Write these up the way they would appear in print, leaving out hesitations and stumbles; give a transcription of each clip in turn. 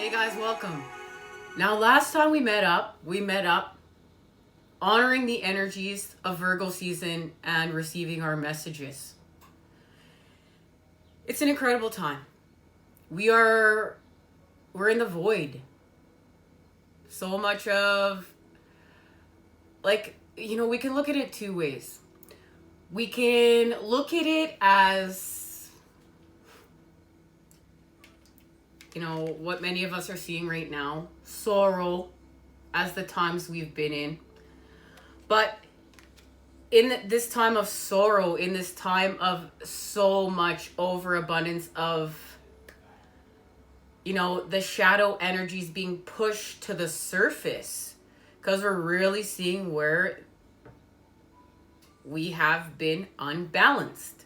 Hey guys, welcome. Now, last time we met up honoring the energies of Virgo season and receiving our messages. It's an incredible time. We're in the void. So much of, we can look at it two ways. We can look at it as, what many of us are seeing right now, sorrow as the times we've been in. But in this time of sorrow, in this time of so much overabundance of, the shadow energies being pushed to the surface, because we're really seeing where we have been unbalanced.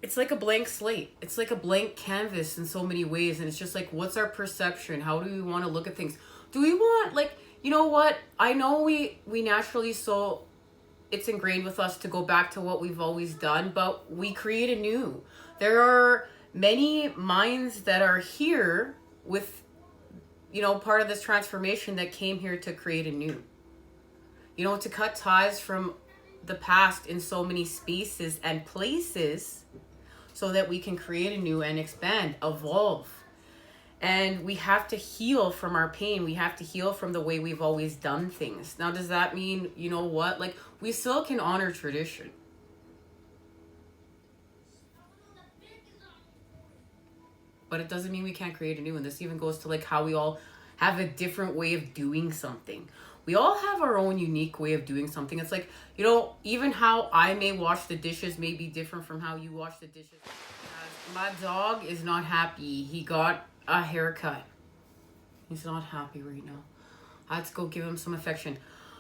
It's like a blank slate. It's like a blank canvas in so many ways. And it's just like, what's our perception? How do we want to look at things? Do we want, what? I know we naturally, so it's ingrained with us to go back to what we've always done, but we create anew. There are many minds that are here with, part of this transformation that came here to create anew. To cut ties from the past in so many spaces and places so that we can create anew and expand, evolve. And we have to heal from our pain. We have to heal from the way we've always done things. Now, does that mean, we still can honor tradition. But it doesn't mean we can't create a new one. This even goes to how we all have a different way of doing something. We all have our own unique way of doing something. It's even how I may wash the dishes may be different from how you wash the dishes. My dog is not happy. He got a haircut. He's not happy right now. I had to go give him some affection.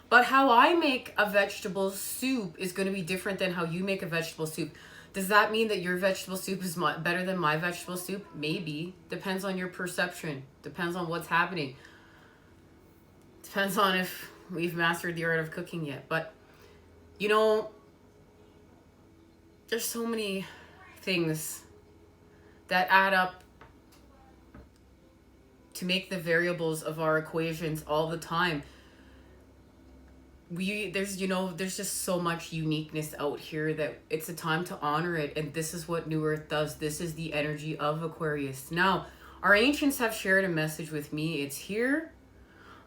But how I make a vegetable soup is going to be different than how you make a vegetable soup. Does that mean that your vegetable soup is better than my vegetable soup? Maybe. Depends on your perception. Depends on what's happening. Depends on if we've mastered the art of cooking yet. But, there's so many things that add up to make the variables of our equations all the time. There's just so much uniqueness out here that it's a time to honor it. And this is what New Earth does. This is the energy of Aquarius. Now, our ancients have shared a message with me. It's here.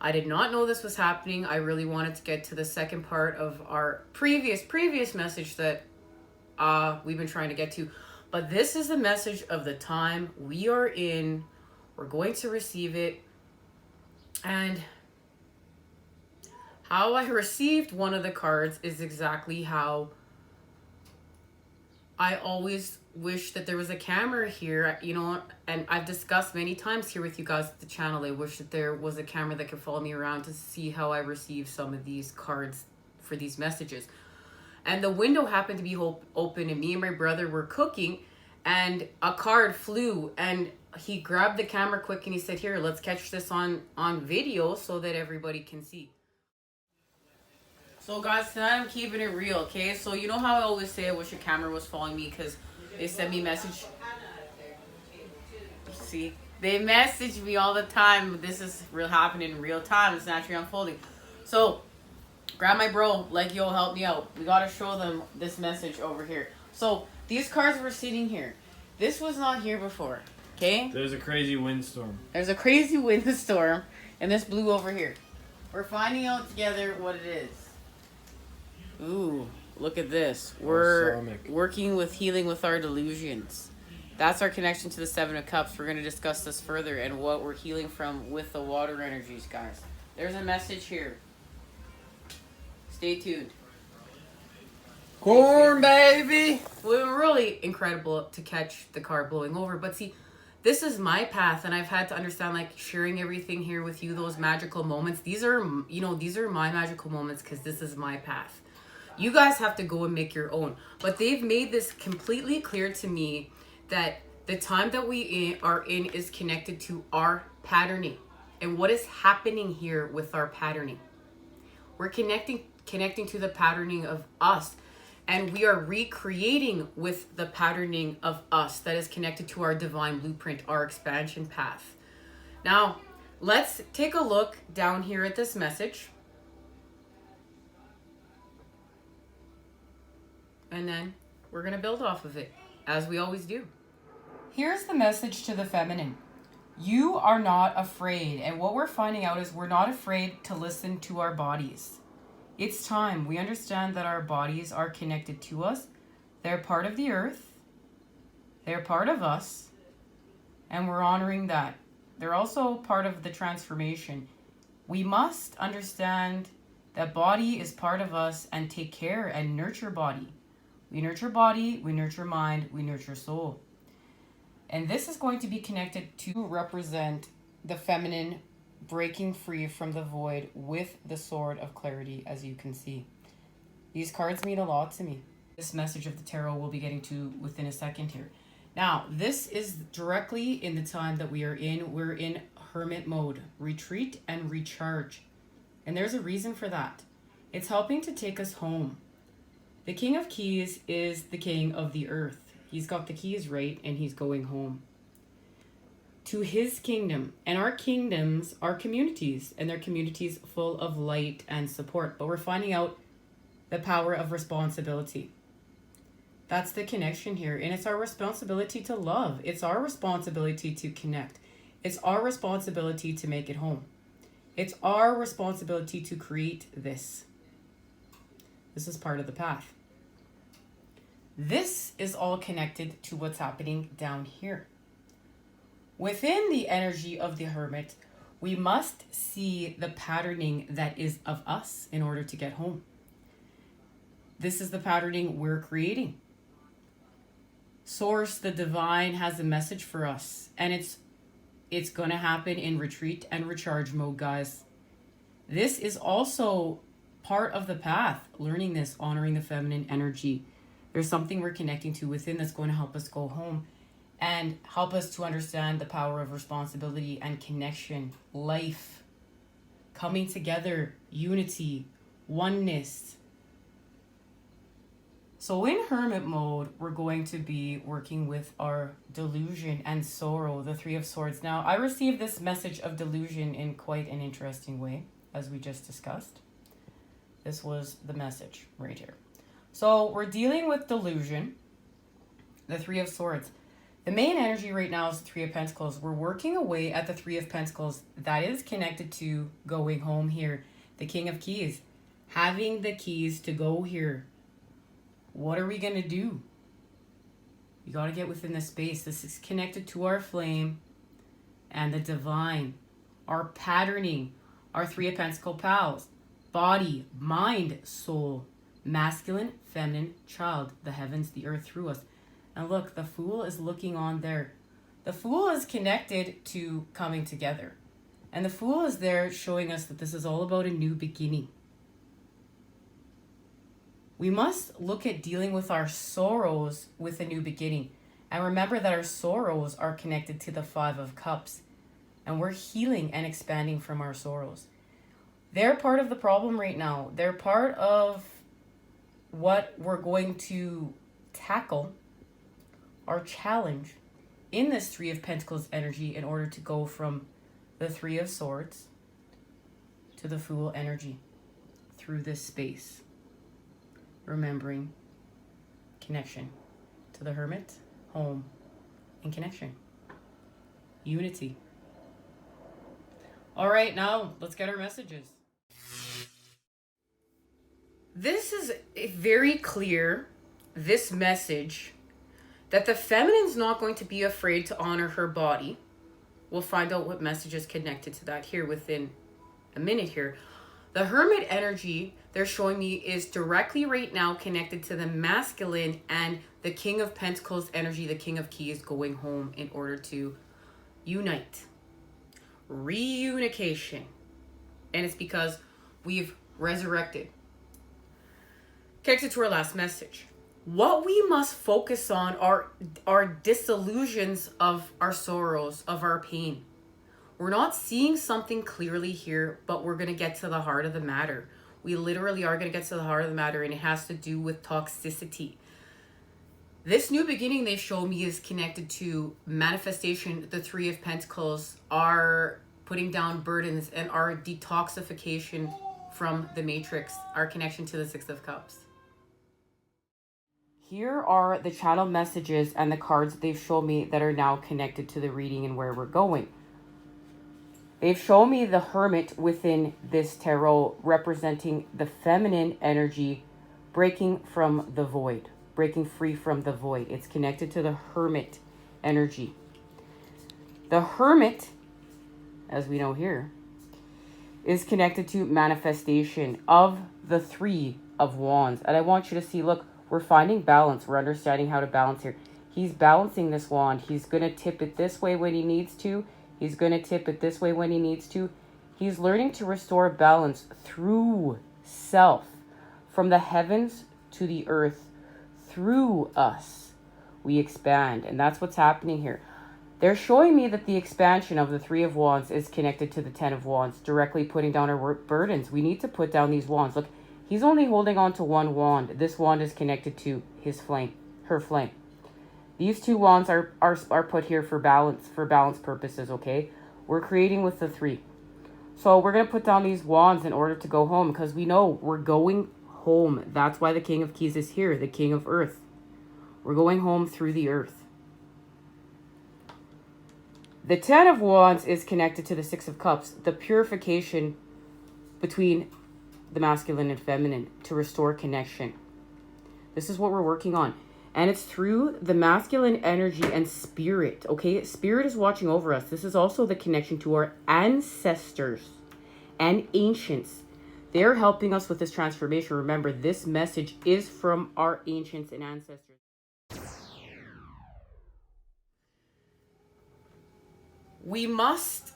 I did not know this was happening. I really wanted to get to the second part of our previous message that we've been trying to get to. But this is the message of the time we are in. We're going to receive it. And how I received one of the cards is exactly how I always wish that there was a camera here, and I've discussed many times here with you guys at the channel. I wish that there was a camera that could follow me around to see how I receive some of these cards for these messages. And the window happened to be open, and me and my brother were cooking, and a card flew, and he grabbed the camera quick and he said, "Here, let's catch this on video so that everybody can see." So guys, tonight I'm keeping it real, okay? So you know how I always say I wish a camera was following me because they send me message. See, they message me all the time. This is happening in real time. It's naturally unfolding. So grab my bro, yo, help me out. We gotta show them this message over here. So these cards were sitting here. This was not here before, okay? There's a crazy windstorm. There's a crazy windstorm, and this blew over here. We're finding out together what it is. Ooh, look at this. We're working with healing with our delusions. That's our connection to the Seven of Cups. We're going to discuss this further and what we're healing from with the water energies, guys. There's a message here. Stay tuned. Corn, baby! Well, really incredible to catch the car blowing over. But see, this is my path, and I've had to understand, sharing everything here with you, those magical moments. These are my magical moments because this is my path. You guys have to go and make your own. But they've made this completely clear to me that the time that we are in is connected to our patterning. And what is happening here with our patterning? We're connecting to the patterning of us. And we are recreating with the patterning of us that is connected to our divine blueprint, our expansion path. Now, let's take a look down here at this message. And then we're going to build off of it, as we always do. Here's the message to the feminine. You are not afraid. And what we're finding out is we're not afraid to listen to our bodies. It's time. We understand that our bodies are connected to us. They're part of the earth. They're part of us. And we're honoring that. They're also part of the transformation. We must understand that body is part of us and take care and nurture body. We nurture body, we nurture mind, we nurture soul. And this is going to be connected to represent the feminine breaking free from the void with the sword of clarity, as you can see. These cards mean a lot to me. This message of the tarot we'll be getting to within a second here. Now, this is directly in the time that we are in. We're in hermit mode, retreat and recharge. And there's a reason for that. It's helping to take us home. The King of Keys is the king of the earth. He's got the keys right and he's going home to his kingdom. And our kingdoms are communities, and they're communities full of light and support. But we're finding out the power of responsibility. That's the connection here. And it's our responsibility to love. It's our responsibility to connect. It's our responsibility to make it home. It's our responsibility to create this. This is part of the path. This is all connected to what's happening down here. Within the energy of the hermit, we must see the patterning that is of us in order to get home. This is the patterning we're creating. Source, the divine, has a message for us, and it's going to happen in retreat and recharge mode, guys. This is also part of the path, learning this, honoring the feminine energy. There's something we're connecting to within that's going to help us go home and help us to understand the power of responsibility and connection, life, coming together, unity, oneness. So in hermit mode, we're going to be working with our delusion and sorrow, the Three of Swords. Now, I received this message of delusion in quite an interesting way, as we just discussed. This was the message right here. So we're dealing with delusion, the Three of Swords. The main energy right now is the Three of Pentacles. We're working away at the Three of Pentacles. That is connected to going home here. The King of Keys, having the keys to go here. What are we going to do? You got to get within the space. This is connected to our flame and the divine, our patterning, our Three of Pentacle pals, body, mind, soul, masculine, feminine, child, the heavens, the earth through us. And look, the Fool is looking on there. The Fool is connected to coming together. And the Fool is there showing us that this is all about a new beginning. We must look at dealing with our sorrows with a new beginning. And remember that our sorrows are connected to the Five of Cups. And we're healing and expanding from our sorrows. They're part of the problem right now. They're part of what we're going to tackle, our challenge, in this Three of Pentacles energy in order to go from the Three of Swords to the Fool energy through this space. Remembering connection to the Hermit, home, and connection. Unity. All right, now let's get our messages. This is very clear, this message, that the feminine's not going to be afraid to honor her body. We'll find out what message is connected to that here within a minute here. The Hermit energy they're showing me is directly right now connected to the masculine and the King of Pentacles energy, the King of Keys, going home in order to unite. Reunification. And it's because we've resurrected. Connected to our last message. What we must focus on are disillusions of our sorrows, of our pain. We're not seeing something clearly here, but we're going to get to the heart of the matter. We literally are going to get to the heart of the matter, and it has to do with toxicity. This new beginning they show me is connected to manifestation. The Three of Pentacles are putting down burdens and our detoxification from the matrix, our connection to the Six of Cups. Here are the channel messages and the cards they've shown me that are now connected to the reading and where we're going. They've shown me the Hermit within this tarot, representing the feminine energy breaking from the void, breaking free from the void. It's connected to the Hermit energy. The Hermit, as we know here, is connected to manifestation of the Three of Wands. And I want you to see, look, we're finding balance. We're understanding how to balance here. He's balancing this wand. He's going to tip it this way when he needs to. He's going to tip it this way when he needs to. He's learning to restore balance through self, from the heavens to the earth. Through us, we expand. And that's what's happening here. They're showing me that the expansion of the Three of Wands is connected to the Ten of Wands, directly putting down our burdens. We need to put down these wands. Look, he's only holding on to one wand. This wand is connected to his flame, her flame. These two wands are put here for balance purposes, okay? We're creating with the three. So we're going to put down these wands in order to go home, because we know we're going home. That's why the King of Keys is here, the King of Earth. We're going home through the earth. The Ten of Wands is connected to the Six of Cups, the purification between the masculine and feminine to restore connection. This is what we're working on. And it's through the masculine energy and spirit, okay? Spirit is watching over us. This is also the connection to our ancestors and ancients. They're helping us with this transformation. Remember, this message is from our ancients and ancestors. We must,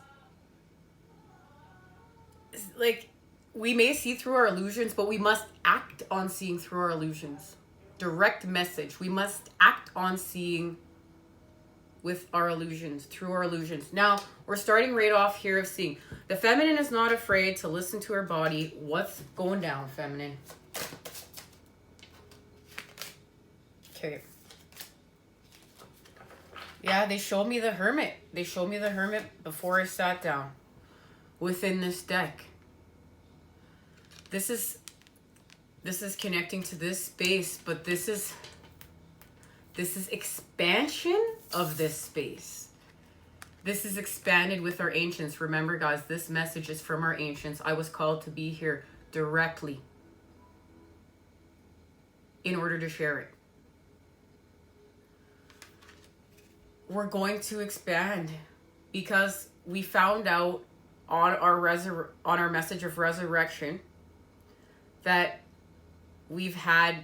we may see through our illusions, but we must act on seeing through our illusions. Direct message. We must act on seeing with our illusions, through our illusions. Now, we're starting right off here of seeing. The feminine is not afraid to listen to her body. What's going down, feminine? Okay. Yeah, they showed me the Hermit. They showed me the Hermit before I sat down within this deck. This is connecting to this space, but this is expansion of this space. This is expanded with our ancients. Remember, guys, this message is from our ancients. I was called to be here directly in order to share it. We're going to expand because we found out on our message of resurrection that we've had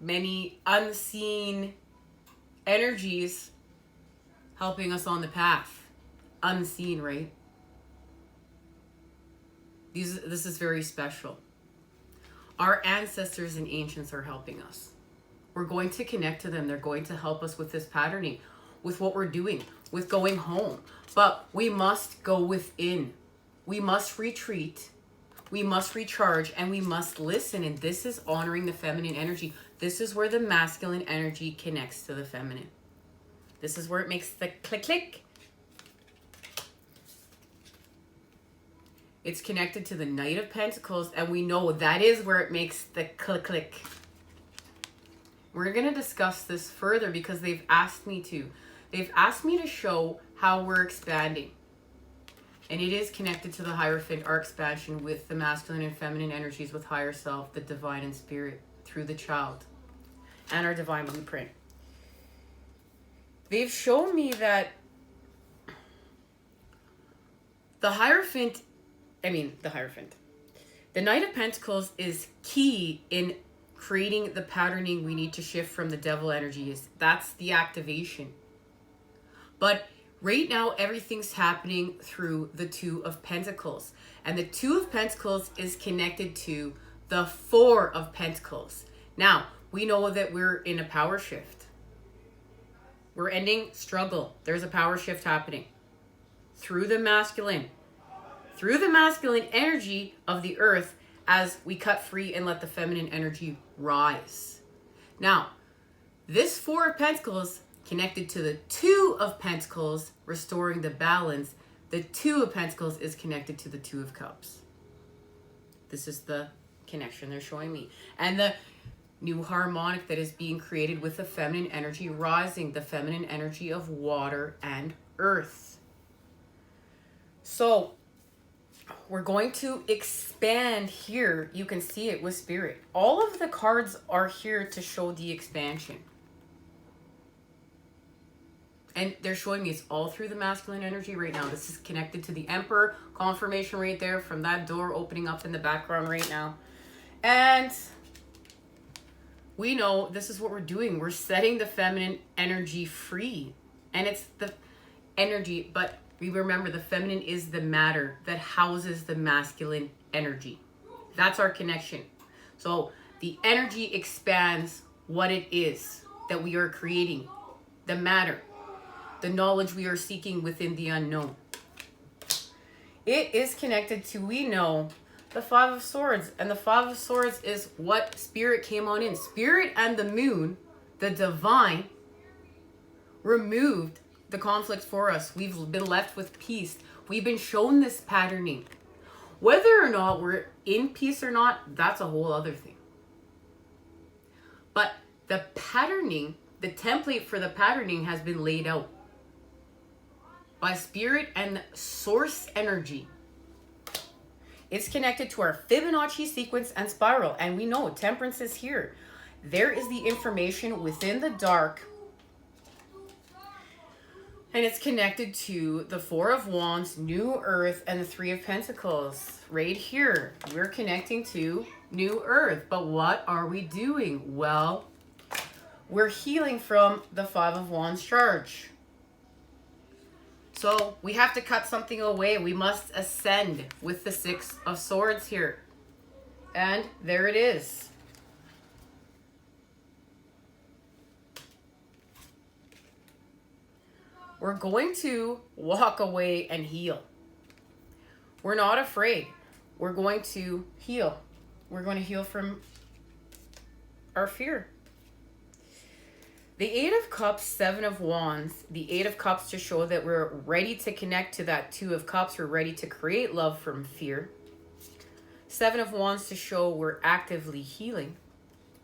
many unseen energies helping us on the path. Unseen, right? This is very special. Our ancestors and ancients are helping us. We're going to connect to them. They're going to help us with this patterning, with what we're doing, with going home. But we must go within. We must retreat. We must recharge, and we must listen. And this is honoring the feminine energy. This is where the masculine energy connects to the feminine. This is where it makes the click click. It's connected to the Knight of Pentacles, and we know that is where it makes the click click. We're going to discuss this further because they've asked me to. They've asked me to show how we're expanding. And it is connected to the Hierophant, our expansion with the masculine and feminine energies, with higher self, the divine and spirit, through the child, and our divine blueprint. They've shown me that the Knight of Pentacles is key in creating the patterning we need to shift from the devil energies. That's the activation. But right now, everything's happening through the Two of Pentacles. And the Two of Pentacles is connected to the Four of Pentacles. Now, we know that we're in a power shift. We're ending struggle. There's a power shift happening through the masculine energy of the earth as we cut free and let the feminine energy rise. Now, this Four of Pentacles connected to the Two of Pentacles, restoring the balance. The Two of Pentacles is connected to the Two of Cups. This is the connection they're showing me. And the new harmonic that is being created with the feminine energy rising, the feminine energy of water and earth. So we're going to expand here. You can see it with spirit. All of the cards are here to show the expansion. And they're showing me it's all through the masculine energy right now. This is connected to the Emperor. Confirmation right there from that door opening up in the background right now. And we know this is what we're doing. We're setting the feminine energy free. And it's the energy, but we remember the feminine is the matter that houses the masculine energy. That's our connection. So the energy expands what it is that we are creating. The matter. The knowledge we are seeking within the unknown. It is connected to, we know, the Five of Swords. And the Five of Swords is what Spirit came on in. Spirit and the moon, the divine, removed the conflict for us. We've been left with peace. We've been shown this patterning. Whether or not we're in peace or not, that's a whole other thing. But the patterning, the template for the patterning has been laid out by Spirit and source energy. It's connected to our Fibonacci sequence and spiral. And we know Temperance is here. There is the information within the dark. And it's connected to the Four of Wands, New Earth, and the Three of Pentacles. Right here, we're connecting to New Earth. But what are we doing? Well, we're healing from the Five of Wands charge. So we have to cut something away. We must ascend with the Six of Swords here. And there it is. We're going to walk away and heal. We're not afraid. We're going to heal. We're going to heal from our fear. The Eight of Cups, Seven of Wands, the Eight of Cups to show that we're ready to connect to that Two of Cups. We're ready to create love from fear. Seven of Wands to show we're actively healing.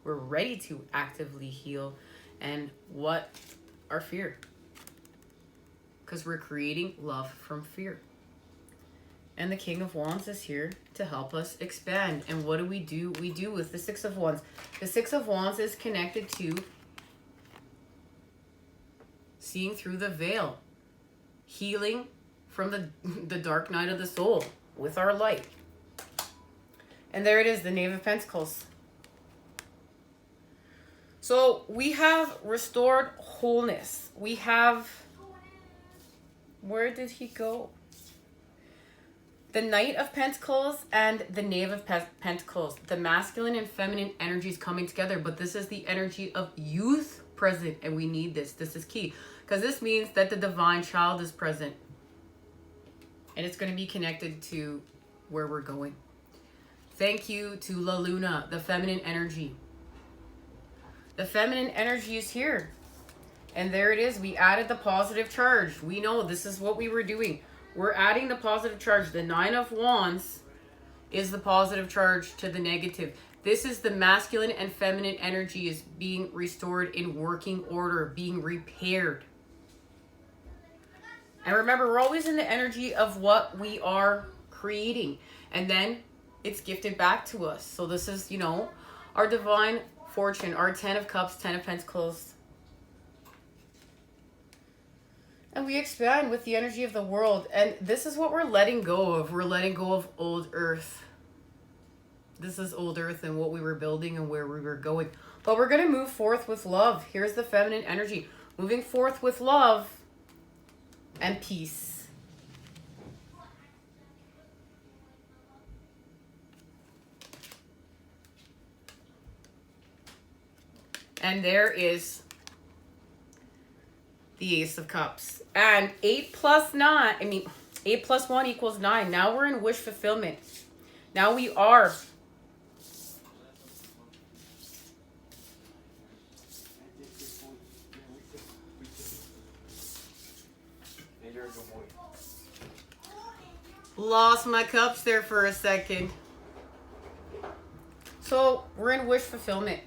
We're ready to actively heal. And what? Our fear. Because we're creating love from fear. And the King of Wands is here to help us expand. And what do? We do with the Six of Wands. The Six of Wands is connected to seeing through the veil, healing from the dark night of the soul with our light. And there it is, the Knave of Pentacles. So we have restored wholeness. We have, where did he go? The Knight of Pentacles and the Knave of Pentacles. The masculine and feminine energies coming together, but this is the energy of youth present, and we need this. This is key. Because this means that the divine child is present. And it's going to be connected to where we're going. Thank you to La Luna, the feminine energy. The feminine energy is here. And there it is. We added the positive charge. We know this is what we were doing. We're adding the positive charge. The Nine of Wands is the positive charge to the negative. This is the masculine and feminine energy is being restored in working order, being repaired. And remember, we're always in the energy of what we are creating. And then it's gifted back to us. So this is, you know, our divine fortune, our 10 of Cups, 10 of Pentacles. And we expand with the energy of the world. And this is what we're letting go of. We're letting go of old earth. This is old earth and what we were building and where we were going. But we're going to move forth with love. Here's the feminine energy. Moving forth with love and peace. And there is the Ace of Cups. And 8 plus 9, 8 plus 1 equals 9. Now we're in wish fulfillment. Now we are Lost my cups there for a second. So we're in wish fulfillment.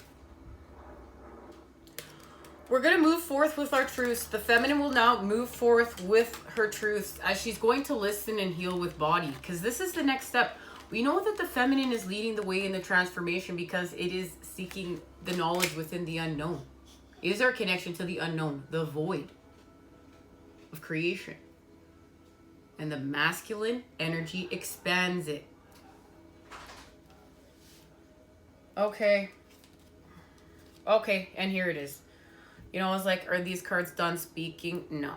We're going to move forth with our truths. The feminine will now move forth with her truths as she's going to listen and heal with body. Because this is the next step. We know that the feminine is leading the way in the transformation because it is seeking the knowledge within the unknown. It is our connection to the unknown, the void of creation. And the masculine energy expands it. Okay, and here it is. You know, I was like, are these cards done speaking? No.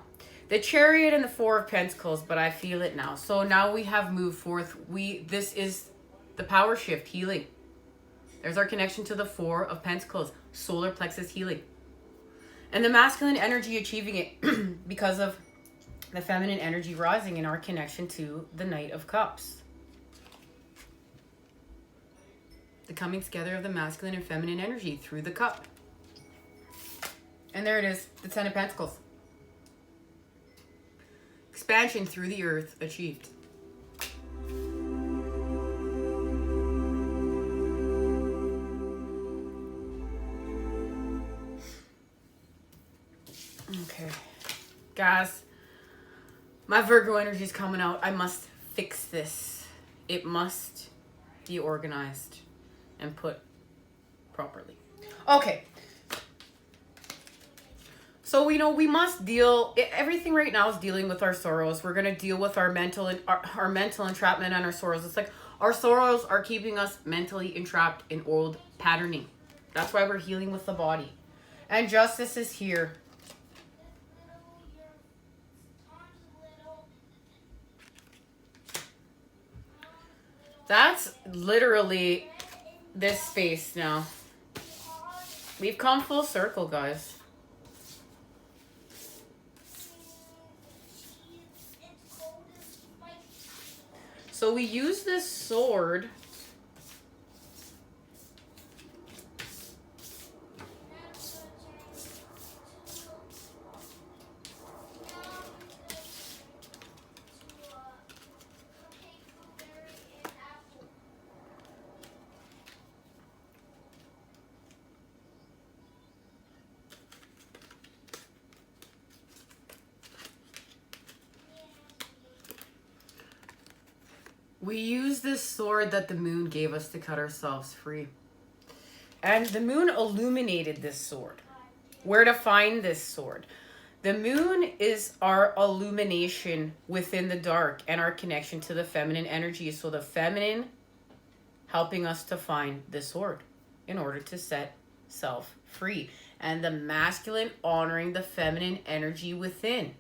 The Chariot and the Four of Pentacles, but I feel it now. So now we have moved forth. This is the power shift, healing. There's our connection to the Four of Pentacles, solar plexus healing. And the masculine energy achieving it because of the feminine energy rising in our connection to the Knight of Cups. The coming together of the masculine and feminine energy through the cup. And there it is, the Ten of Pentacles. Expansion through the earth achieved. Okay. Guys, my Virgo energy is coming out. I must fix this. It must be organized and put properly. Okay. So we know we must deal, everything right now is dealing with our sorrows. We're going to deal with our mental and our mental entrapment and our sorrows. It's like our sorrows are keeping us mentally entrapped in old patterning. That's why we're healing with the body. And justice is here. That's literally this space now. We've come full circle, guys. So we use this sword. We use this sword that the moon gave us to cut ourselves free. And the moon illuminated this sword. Where to find this sword? The moon is our illumination within the dark and our connection to the feminine energy. So the feminine helping us to find the sword in order to set self free. And the masculine honoring the feminine energy within.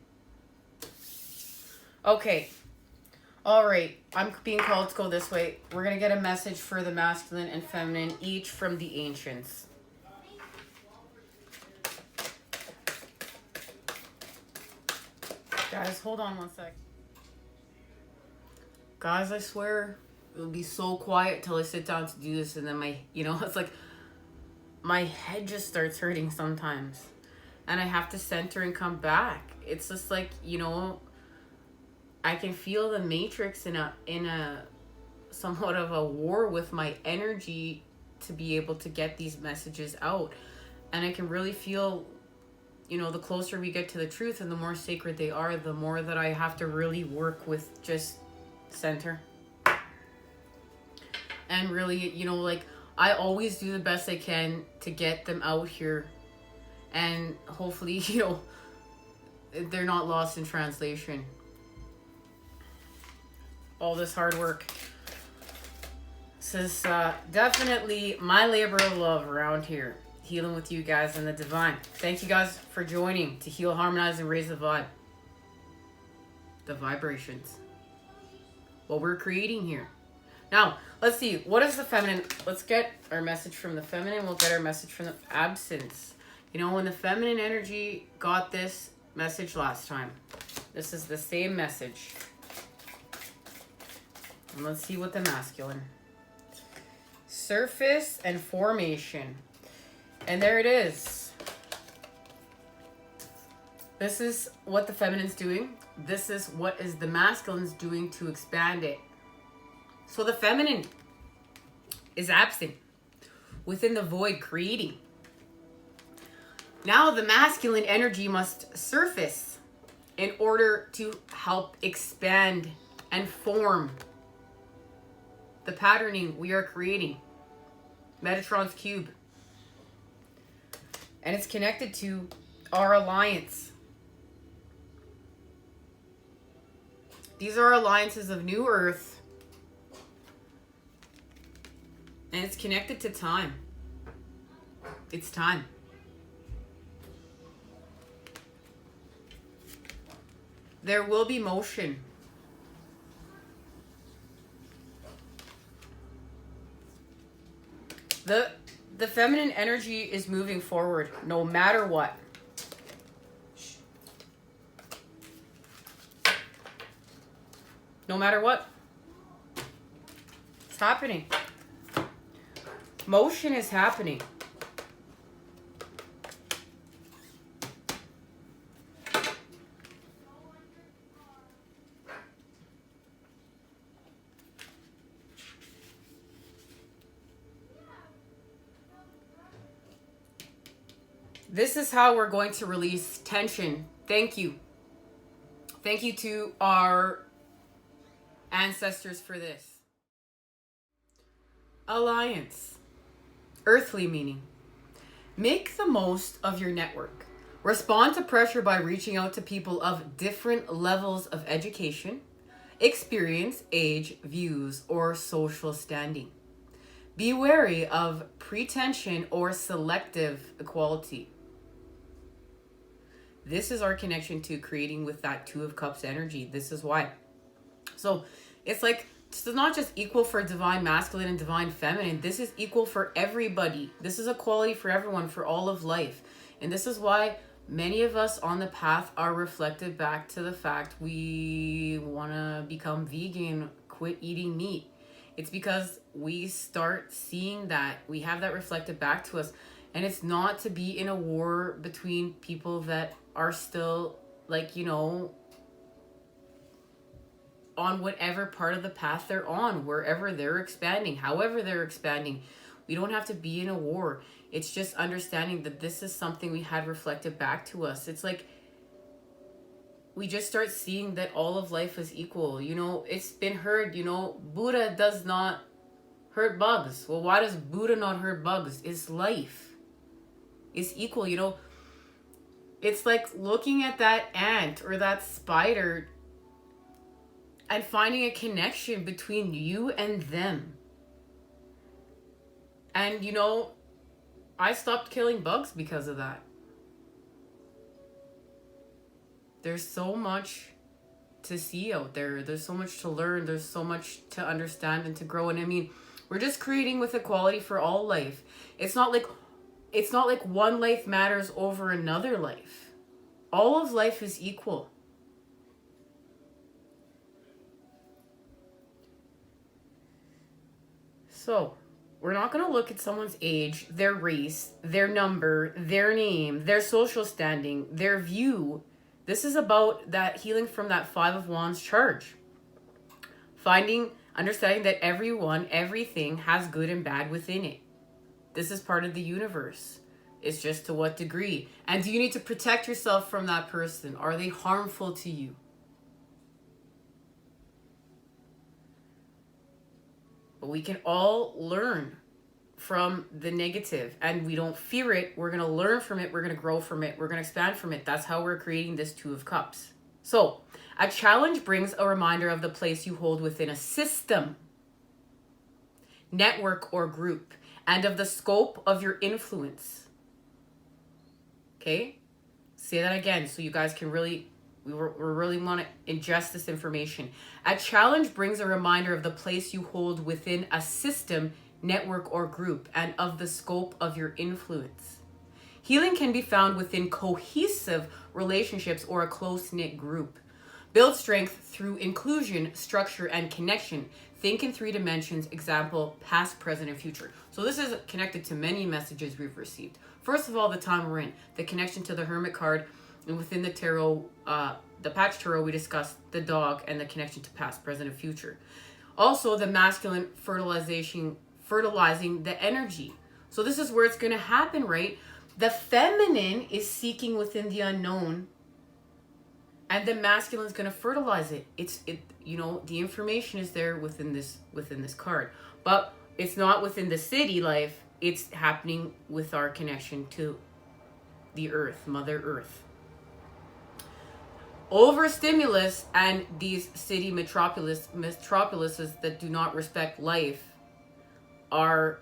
Okay. All right, I'm being called to go this way. We're going to get a message for the masculine and feminine, each from the ancients. Guys, hold on one sec. Guys, I swear, it'll be so quiet till I sit down to do this, and then it's like, my head just starts hurting sometimes. And I have to center and come back. It's just like, I can feel the matrix in a somewhat of a war with my energy to be able to get these messages out. And I can really feel, the closer we get to the truth and the more sacred they are, the more that I have to really work with just center. And really, I always do the best I can to get them out here. And hopefully, they're not lost in translation. All this hard work. This is definitely my labor of love around here. Healing with you guys and the divine. Thank you guys for joining to heal, harmonize, and raise the vibe. The vibrations. What we're creating here. Now, let's see. What is the feminine? Let's get our message from the feminine. We'll get our message from the absence. When the feminine energy got this message last time. This is the same message. And let's see what the masculine. Surface and formation. And there it is. This is what the feminine's doing. This is what is the masculine's doing to expand it. So the feminine is absent within the void, creating. Now the masculine energy must surface in order to help expand and form the patterning we are creating. Metatron's cube. And it's connected to our alliance. These are alliances of New Earth. And it's connected to time. It's time. There will be motion. The feminine energy is moving forward no matter what. No matter what. It's happening. Motion is happening. This is how we're going to release tension. Thank you. Thank you to our ancestors for this. Alliance. Earthly meaning. Make the most of your network. Respond to pressure by reaching out to people of different levels of education, experience, age, views, or social standing. Be wary of pretension or selective equality. This is our connection to creating with that Two of Cups energy. This is why. So it's like, this is not just equal for divine masculine and divine feminine. This is equal for everybody. This is equality for everyone, for all of life. And this is why many of us on the path are reflected back to the fact we want to become vegan, quit eating meat. It's because we start seeing that. We have that reflected back to us. And it's not to be in a war between people that are still, like, you know, on whatever part of the path they're on, wherever they're expanding, however they're expanding. We don't have to be in a war. It's just understanding that this is something we had reflected back to us. It's like we just start seeing that all of life is equal. You know, it's been heard, you know, Buddha does not hurt bugs. Well, why does Buddha not hurt bugs? It's life. It's equal, you know. It's like looking at that ant or that spider and finding a connection between you and them. And, you know, I stopped killing bugs because of that. There's so much to see out there. There's so much to learn. There's so much to understand and to grow. And I mean, we're just creating with equality for all life. It's not like one life matters over another life. All of life is equal. So, we're not going to look at someone's age, their race, their number, their name, their social standing, their view. This is about that healing from that Five of Wands charge. Understanding that everyone, everything has good and bad within it. This is part of the universe. It's just to what degree. And do you need to protect yourself from that person? Are they harmful to you? But we can all learn from the negative, and we don't fear it. We're going to learn from it. We're going to grow from it. We're going to expand from it. That's how we're creating this Two of Cups. So a challenge brings a reminder of the place you hold within a system, network, or group, and of the scope of your influence. Okay? Say that again so you guys can really, we really want to ingest this information. A challenge brings a reminder of the place you hold within a system, network, or group, and of the scope of your influence. Healing can be found within cohesive relationships or a close-knit group. Build strength through inclusion, structure, and connection. Think in 3 dimensions, example, past, present, and future. So this is connected to many messages we've received. First of all, the time we're in, the connection to the Hermit card, And within the tarot, the patch tarot, we discussed the dog and the connection to past, present, and future. Also, the masculine fertilizing the energy. So this is where it's going to happen, right? The feminine is seeking within the unknown, and the masculine is going to fertilize it. The information is there within this card, but it's not within the city life. It's happening with our connection to the earth, Mother Earth. Overstimulus and these city metropolises that do not respect life are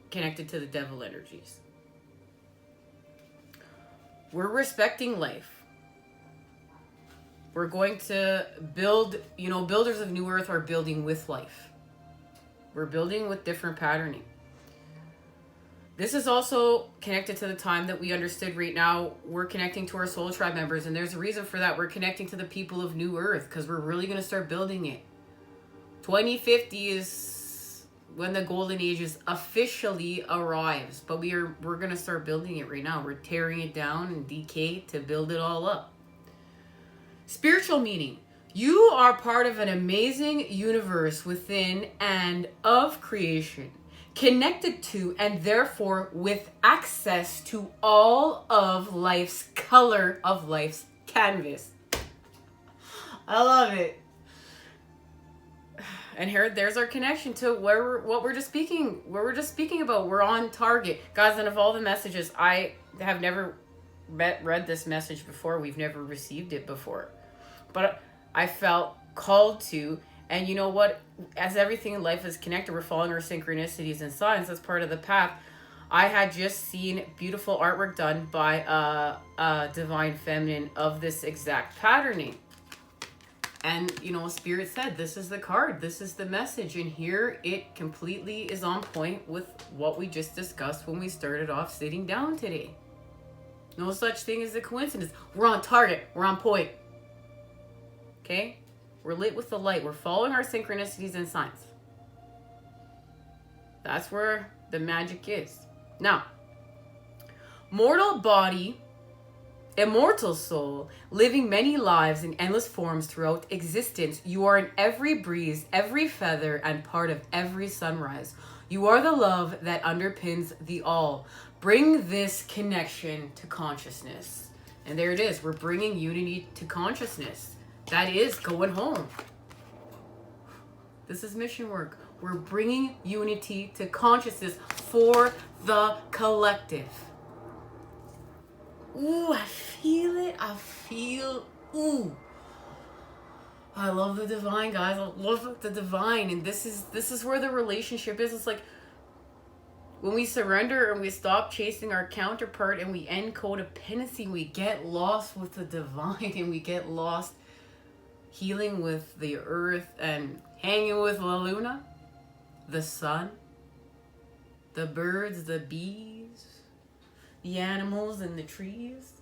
connected to the devil energies. We're respecting life. We're going to build, builders of New Earth are building with life. We're building with different patterning. This is also connected to the time that we understood right now. We're connecting to our soul tribe members, and there's a reason for that. We're connecting to the people of New Earth because we're really going to start building it. 2050 is when the golden ages officially arrives, but we're going to start building it right now. We're tearing it down and decay to build it all up. Spiritual meaning. You are part of an amazing universe within and of creation, connected to and therefore with access to all of life's color of life's canvas. I love it. And there's our connection to what we're just speaking about. We're on target, guys. And of all the messages, I have never read this message before. We've never received it before, but I felt called to. And you know what? As everything in life is connected, we're following our synchronicities and signs. That's part of the path. I had just seen beautiful artwork done by a divine feminine of this exact patterning. And, Spirit said, this is the card. This is the message. And here it completely is on point with what we just discussed when we started off sitting down today. No such thing as a coincidence. We're on target. We're on point. Okay? We're lit with the light. We're following our synchronicities and signs. That's where the magic is. Now, mortal body, immortal soul, living many lives in endless forms throughout existence. You are in every breeze, every feather, and part of every sunrise. You are the love that underpins the all. Bring this connection to consciousness. And there it is. We're bringing unity to consciousness. That is going home. This is mission work. We're bringing unity to consciousness for the collective. Ooh, I feel it. Ooh. I love the divine, guys. I love the divine. And this is where the relationship is. It's like when we surrender and we stop chasing our counterpart and we end codependency, we get lost with the divine and we get lost healing with the earth and hanging with La Luna, the sun, the birds, the bees, the animals, and the trees.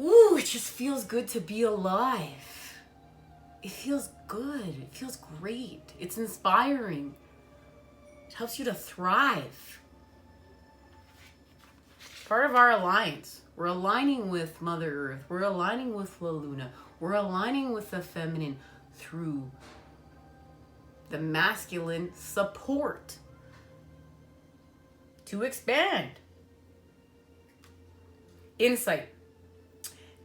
Ooh, it just feels good to be alive. It feels good. It feels great. It's inspiring. It helps you to thrive. Part of our alliance. We're aligning with Mother Earth. We're aligning with La Luna. We're aligning with the feminine through the masculine support to expand. Insight.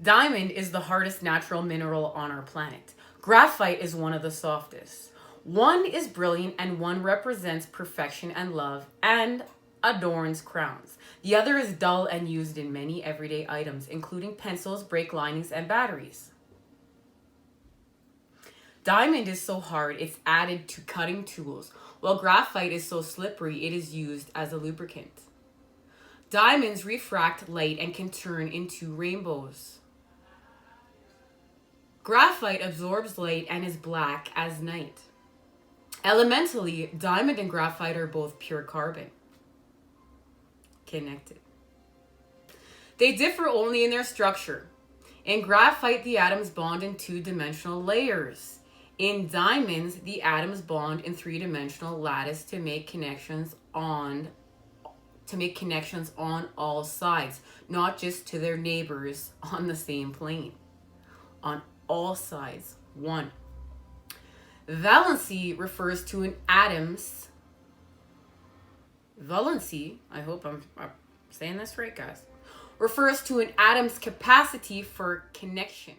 Diamond is the hardest natural mineral on our planet. Graphite is one of the softest. One is brilliant and one represents perfection and love and adorns crowns. The other is dull and used in many everyday items, including pencils, brake linings, and batteries. Diamond is so hard, it's added to cutting tools, while graphite is so slippery, it is used as a lubricant. Diamonds refract light and can turn into rainbows. Graphite absorbs light and is black as night. Elementally, diamond and graphite are both pure carbon. Connected. They differ only in their structure. In graphite, the atoms bond in two-dimensional layers. In diamonds, the atoms bond in three-dimensional lattice to make connections on to make connections on all sides, not just to their neighbors on the same plane. On all sides. 1. Valency refers to an atom's valency, I hope I'm saying this right, guys, refers to an atom's capacity for connection.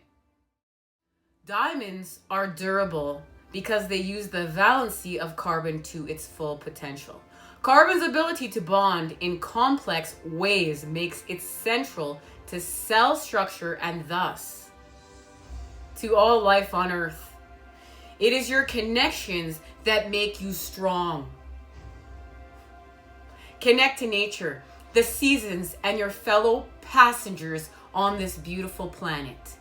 Diamonds are durable because they use the valency of carbon to its full potential. Carbon's ability to bond in complex ways makes it central to cell structure and thus to all life on Earth. It is your connections that make you strong. Connect to nature, the seasons, and your fellow passengers on this beautiful planet.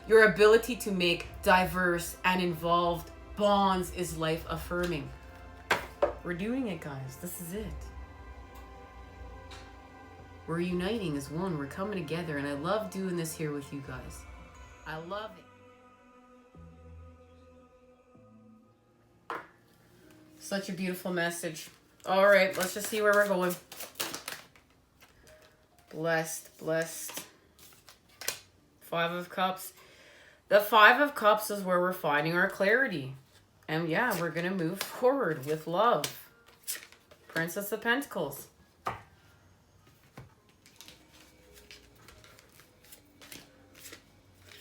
Your ability to make diverse and involved bonds is life affirming. We're doing it, guys. This is it. We're uniting as one. We're coming together, and I love doing this here with you guys. I love it. Such a beautiful message. All right, let's just see where we're going. Blessed, blessed. 5 of Cups. The 5 of Cups is where we're finding our clarity. And yeah, we're going to move forward with love. Princess of Pentacles.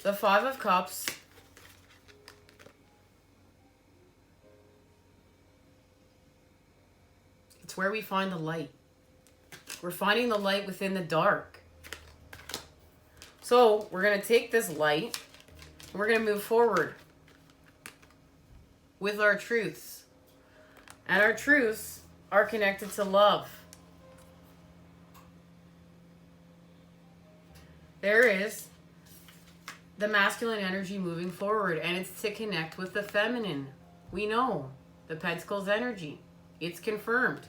The 5 of Cups. It's where we find the light. We're finding the light within the dark. So we're going to take this light and we're going to move forward with our truths. And our truths are connected to love. There is the masculine energy moving forward, and it's to connect with the feminine. We know the Pentacles energy. It's confirmed.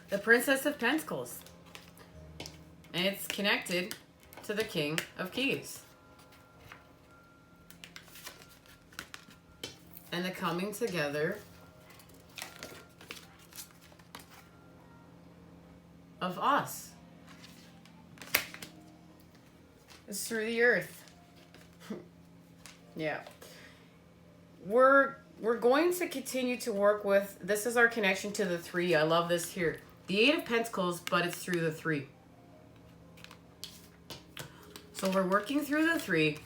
The Princess of Pentacles. And it's connected to the King of Keys. And the coming together of us. It's through the earth. Yeah. We're going to continue to work with, this is our connection to the 3. I love this here. The 8 of Pentacles, but it's through the 3. So we're working through the 3.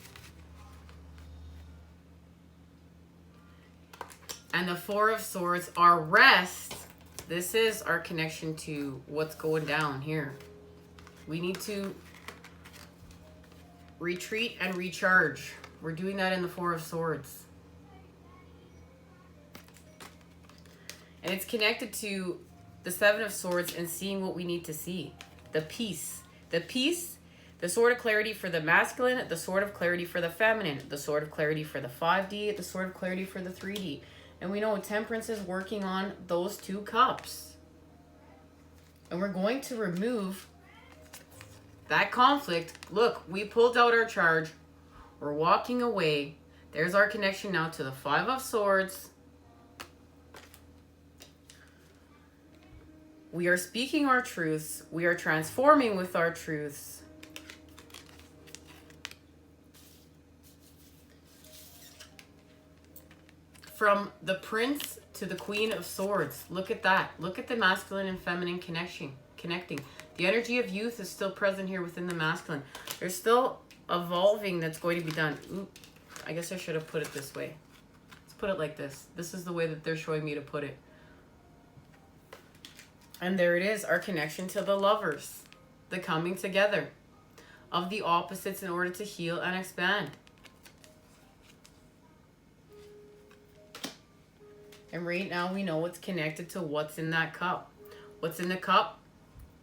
And the 4 of Swords, our rest. This is our connection to what's going down here. We need to retreat and recharge. We're doing that in the 4 of Swords. And it's connected to the 7 of Swords and seeing what we need to see. The peace. The peace, the sword of clarity for the masculine, the sword of clarity for the feminine, the sword of clarity for the 5D, the sword of clarity for the 3D. And we know Temperance is working on those 2 cups. And we're going to remove that conflict. Look, we pulled out our charge. We're walking away. There's our connection now to the 5 of Swords. We are speaking our truths. We are transforming with our truths. From the Prince to the Queen of Swords. Look at that. Look at the masculine and feminine connecting. The energy of youth is still present here within the masculine. There's still evolving that's going to be done. Ooh, I guess I should have put it this way. Let's put it like this. This is the way that they're showing me to put it. And there it is, our connection to the lovers. The coming together of the opposites in order to heal and expand. And right now we know what's connected to what's in that cup. What's in the cup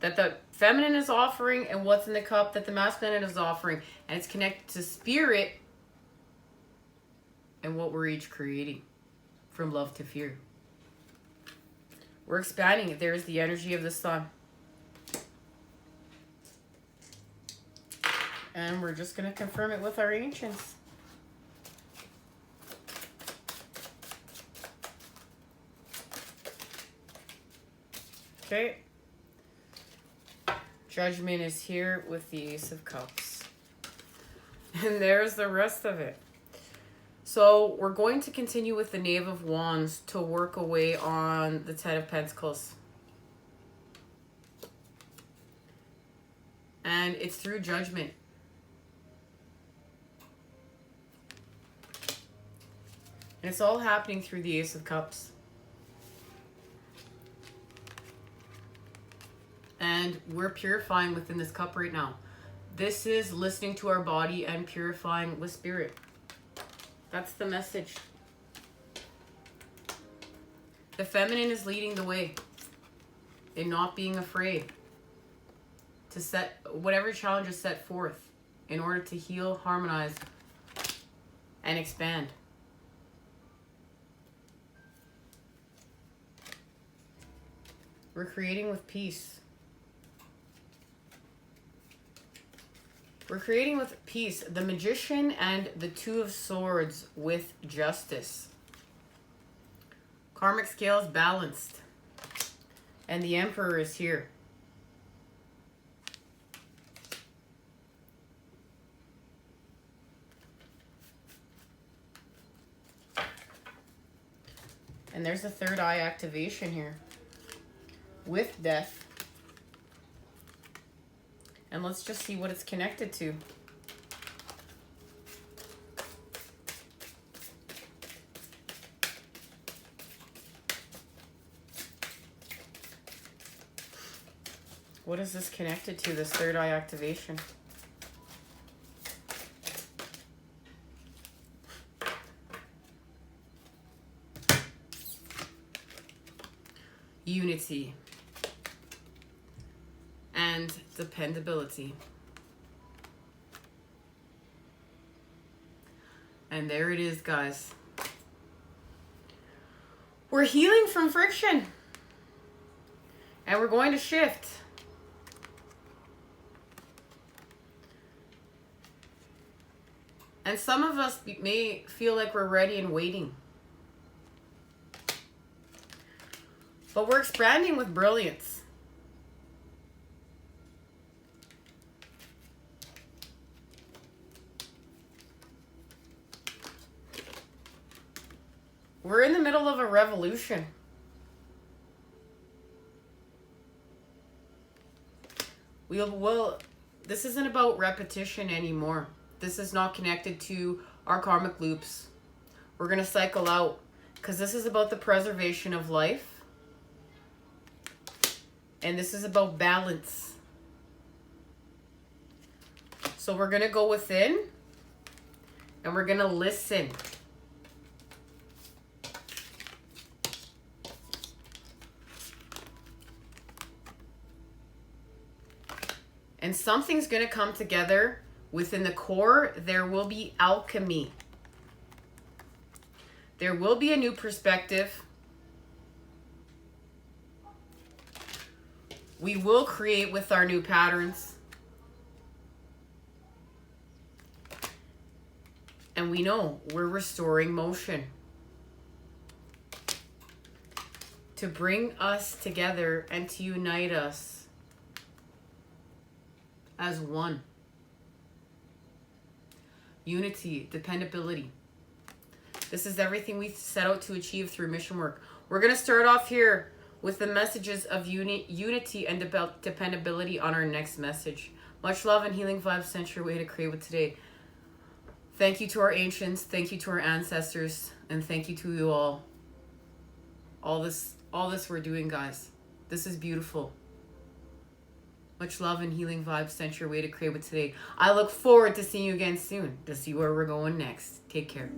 that the feminine is offering and what's in the cup that the masculine is offering. And it's connected to spirit and what we're each creating from love to fear. We're expanding it. There's the energy of the sun. And we're just going to confirm it with our ancients. Okay. Judgment is here with the Ace of Cups. And there's the rest of it. So we're going to continue with the Knave of Wands to work away on the Ten of Pentacles. And it's through judgment. And it's all happening through the Ace of Cups. And we're purifying within this cup right now. This is listening to our body and purifying with spirit. That's the message. The feminine is leading the way in not being afraid to set whatever challenge is set forth in order to heal, harmonize, and expand. We're creating with peace. We're creating with peace. The Magician and the Two of Swords with justice. Karmic scales balanced. And the Emperor is here. And there's a third eye activation here. With death. And let's just see what it's connected to. What is this connected to, this third eye activation? Unity. And dependability. And there it is, guys. We're healing from friction. And we're going to shift. And some of us may feel like we're ready and waiting. But we're expanding with brilliance. We're in the middle of a revolution. This isn't about repetition anymore. This is not connected to our karmic loops. We're going to cycle out because this is about the preservation of life. And this is about balance. So we're going to go within and we're going to listen. And something's going to come together within the core. There will be alchemy. There will be a new perspective. We will create with our new patterns. And we know we're restoring motion to bring us together and to unite us as one. Unity, dependability. This is everything we set out to achieve through mission work. We're going to start off here with the messages of unity and dependability on our next message. Much love and healing vibes sent your way to create with today. Thank you to our ancients. Thank you to our ancestors. And thank you to you all. All this we're doing, guys. This is beautiful. Much love and healing vibes sent your way to create with today. I look forward to seeing you again soon to see where we're going next. Take care.